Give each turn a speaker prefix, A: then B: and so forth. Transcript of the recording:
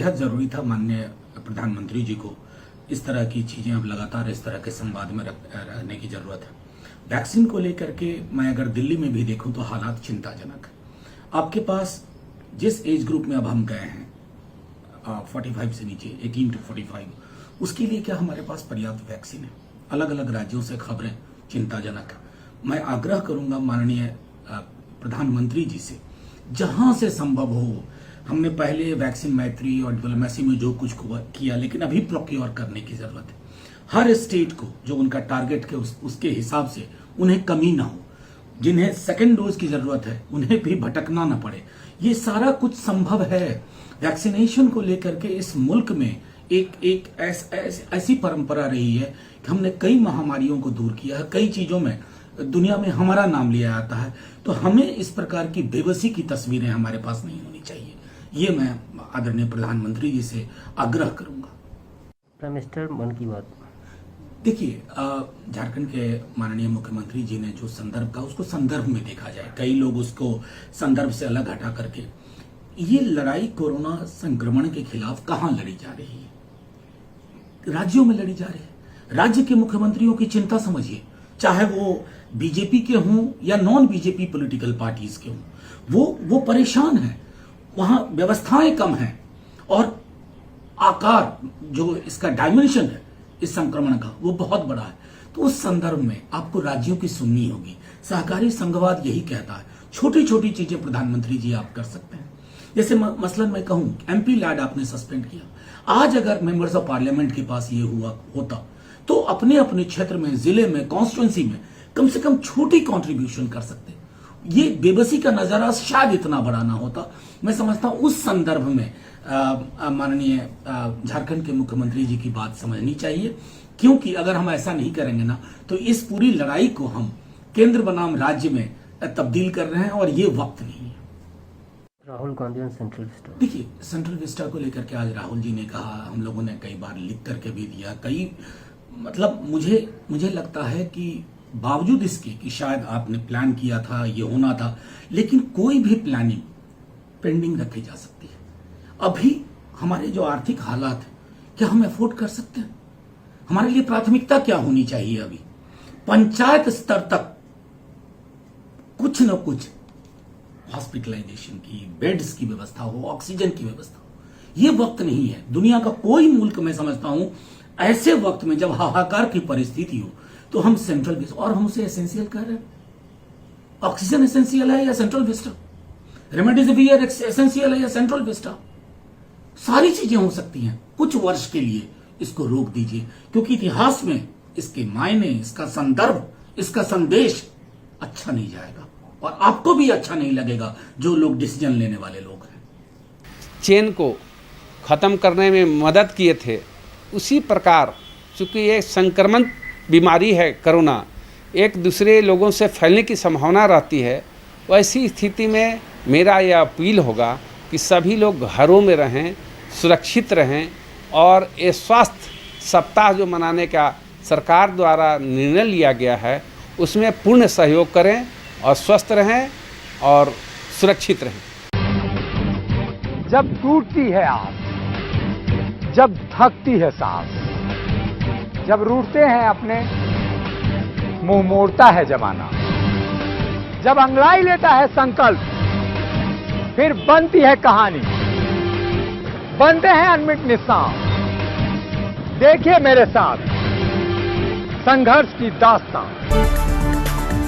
A: बेहद ज़रूरी था माननीय प्रधानमंत्री जी को इस तरह की चीज़ें अब लगातार इस तरह के संवाद में रहने की ज़रूरत है। वैक्सीन को लेकर के मैं अगर दिल्ली में भी देखूं तो हालात चिंताजनक है। आपके पास जिस एज ग्रुप में अब हम गए हैं 45 से नीचे 18 to 45, उसके लिए क्या हमारे पास पर्याप्त वैक्सीन है? अलग अलग राज्यों से खबरें चिंताजनक है। मैं आग्रह करूंगा माननीय प्रधानमंत्री जी से, जहां से संभव हो, हमने पहले वैक्सीन मैत्री और डिप्लोमेसी में जो कुछ किया, लेकिन अभी प्रोक्योर करने की जरूरत है। हर स्टेट को जो उनका टारगेट के उसके हिसाब से उन्हें कमी ना हो। जिन्हें सेकेंड डोज की जरूरत है उन्हें भी भटकना ना पड़े। ये सारा कुछ संभव है। वैक्सीनेशन को लेकर के इस मुल्क में एक ऐसी परंपरा रही है कि हमने कई महामारियों को दूर किया है, कई चीजों में दुनिया में हमारा नाम लिया जाता है। तो हमें इस प्रकार की बेबसी की तस्वीरें हमारे पास नहीं होनी चाहिए। ये मैं आदरणीय प्रधानमंत्री जी से आग्रह करूंगा।
B: प्राइम मिनिस्टर, मन की बात।
A: देखिए, झारखंड के माननीय मुख्यमंत्री जी ने जो संदर्भ का, उसको संदर्भ में देखा जाए। कई लोग उसको संदर्भ से अलग हटा करके, ये लड़ाई कोरोना संक्रमण के खिलाफ कहां लड़ी जा रही है? राज्यों में लड़ी जा रही है। राज्य के मुख्यमंत्रियों की चिंता समझिए, चाहे वो बीजेपी के हों या नॉन बीजेपी पॉलिटिकल पार्टीज के हों, वो परेशान है। वहां व्यवस्थाएं कम हैं और आकार जो इसका डायमेंशन है इस संक्रमण का वो बहुत बड़ा है। तो उस संदर्भ में आपको राज्यों की सुननी होगी। सहकारी संघवाद यही कहता है, छोटी छोटी चीजें प्रधानमंत्री जी आप कर सकते हैं। जैसे मसलन मैं कहूं, एमपी लैड आपने सस्पेंड किया। आज अगर मेंबर्स ऑफ पार्लियामेंट के पास ये होता तो अपने अपने क्षेत्र में, जिले में, कॉन्स्टिट्यूंसी में कम से कम छोटी कंट्रीब्यूशन कर सकते। ये बेबसी का नजारा शायद इतना बड़ा ना होता। मैं समझता हूं उस संदर्भ में माननीय झारखंड के मुख्यमंत्री जी की बात समझनी चाहिए, क्योंकि अगर हम ऐसा नहीं करेंगे ना तो इस पूरी लड़ाई को हम केंद्र बनाम राज्य में तब्दील कर रहे हैं और ये वक्त नहीं है।
B: राहुल गांधी और सेंट्रल विस्टा।
A: देखिए, सेंट्रल विस्टा को लेकर के आज राहुल जी ने कहा, हम लोगों ने कई बार लिख करके भी दिया, मतलब मुझे लगता है कि बावजूद इसके कि शायद आपने प्लान किया था, ये होना था, लेकिन कोई भी प्लानिंग पेंडिंग रखी जा सकती है। अभी हमारे जो आर्थिक हालात है, क्या हम अफोर्ड कर सकते हैं? हमारे लिए प्राथमिकता क्या होनी चाहिए? अभी पंचायत स्तर तक कुछ न कुछ हॉस्पिटलाइजेशन की, बेड्स की व्यवस्था हो, ऑक्सीजन की व्यवस्था हो। ये वक्त नहीं है। दुनिया का कोई मुल्क मैं समझता हूं ऐसे वक्त में जब हाहाकार की परिस्थिति हो तो हम सेंट्रल विस्टा, और हम उसे एसेंशियल कह रहे हैं। ऑक्सीजन एसेंशियल है या सेंट्रल विस्टा? रेमडेसिवियर एसेंशियल है या सेंट्रल विस्टा? सारी चीजें हो सकती हैं। कुछ वर्ष के लिए इसको रोक दीजिए, क्योंकि इतिहास में इसके मायने, इसका संदर्भ, इसका संदेश अच्छा नहीं जाएगा और आपको भी अच्छा नहीं लगेगा जो लोग डिसीजन लेने वाले लोग हैं।
C: चेन को खत्म करने में मदद किए थे, उसी प्रकार चूंकि ये संक्रमण बीमारी है कोरोना, एक दूसरे लोगों से फैलने की संभावना रहती है। वैसी स्थिति में मेरा यह अपील होगा कि सभी लोग घरों में रहें, सुरक्षित रहें और ये स्वास्थ्य सप्ताह जो मनाने का सरकार द्वारा निर्णय लिया गया है उसमें पूर्ण सहयोग करें और स्वस्थ रहें और सुरक्षित रहें।
D: जब टूटती है आस, जब थकती है सांस, जब रूठते हैं अपने, मुंह मोड़ता है जमाना, जब अंगड़ाई लेता है संकल्प, फिर बनती है कहानी, बनते हैं अनमिट निशान। देखिए मेरे साथ संघर्ष की दास्तान।